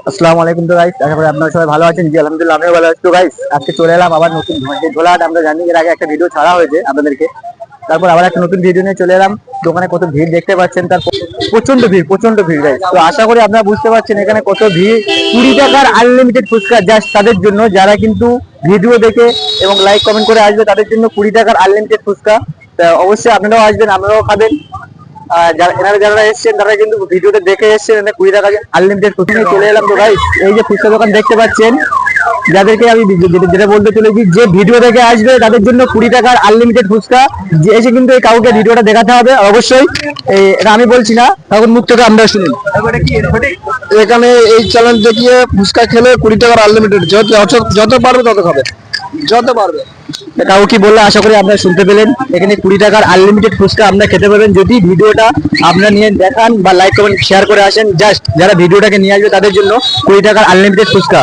আসসালামু আলাইকুম। তো গাইস, আশা করি আপনারা সবাই ভালো আছেন। জি আলহামদুলিল্লাহ, আমিও ভালো আছি। তো গাইস, আজকে চলে এলাম আবার নতুন ঝোলাহাট। আমরা জানি এর আগে একটা ভিডিও ছাড়া হয়েছে আপনাদেরকে, তারপর আবার একটা নতুন ভিডিও নিয়ে চলে এলাম। দোকানে কত ভিড় দেখতে পাচ্ছেন, তার প্রচন্ড ভিড় গাইস। তো আশা করি আপনারা বুঝতে পারছেন এখানে কত ভিড়। 20 টাকার আনলিমিটেড ফুচকা জাস্ট তাদের জন্য যারা কিন্তু ভিডিও দেখে এবং লাইক কমেন্ট করে আসবে, তাদের জন্য 20 টাকার আনলিমিটেড ফুচকা। অবশ্যই আপনারাও আসবেন, আপনারাও খাবেন। যারা এসছেন তারা কিন্তু ভিডিওতে দেখে এসছেন 20 টাকা আনলিমিটেড ফুচকা চলে এলাম। তো ভাই, এই যে ফুচকা দোকান দেখতে পাচ্ছেন, যাদেরকে আমি যেটা বলতে চলেছি, যে ভিডিও দেখে আসবে তাদের জন্য 20 টাকার আনলিমিটেড ফুচকা। যে এসে কিন্তু এই কাউকে ভিডিওটা দেখাতে হবে অবশ্যই। এটা আমি বলছি না, তখন মুখ থেকে আমরা শুনি। এখানে এই চ্যালেঞ্জ দেখিয়ে ফুচকা খেলে 20 টাকার আনলিমিটেড, যত পারবে তত খাবে, যত পারবে। কাউ কি বললে আশা করি আপনারা শুনতে পেলেন। এখানে 20 টাকার আনলিমিটেড ফুচকা আপনারা খেতে পারবেন যদি ভিডিওটা আপনারা নিয়ে দেখান বা লাইক কমেন্ট শেয়ার করে আসেন। জাস্ট যারা ভিডিওটাকে নিয়ে আসবে তাদের জন্য 20 টাকার আনলিমিটেড ফুচকা।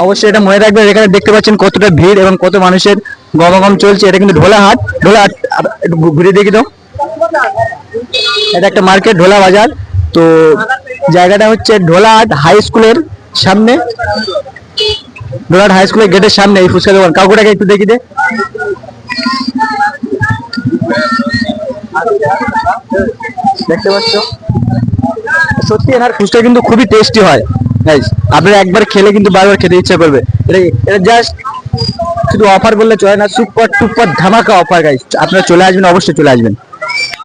অবশ্যই এটা মনে রাখবেন। এখানে দেখতে পাচ্ছেন কতটা ভিড় এবং কত মানুষের গমগম চলছে। এটা কিন্তু ঢোলাহাট। একটু ঘুরে দেখি তো। এটা একটা মার্কেট, ঢোলা বাজার। তো জায়গাটা হচ্ছে ঢোলাহাট হাই স্কুলের সামনে, ঢোলাহাট হাই স্কুলের গেটের সামনে এই ফুচকা দোকান। কাকুটাকে একটু দেখি দে। দেখতে পাচ্ছ, সত্যি এনার ফুচকা কিন্তু খুবই টেস্টি হয় গাইস। আপনারা একবার খেলে কিন্তু বারবার খেতে ইচ্ছা করবে। এটা জাস্ট শুধু অফার বললে চলে না, সুপার টুপার ধামাকা অফার গাইস। আপনারা চলে আসবেন, অবশ্যই চলে আসবেন।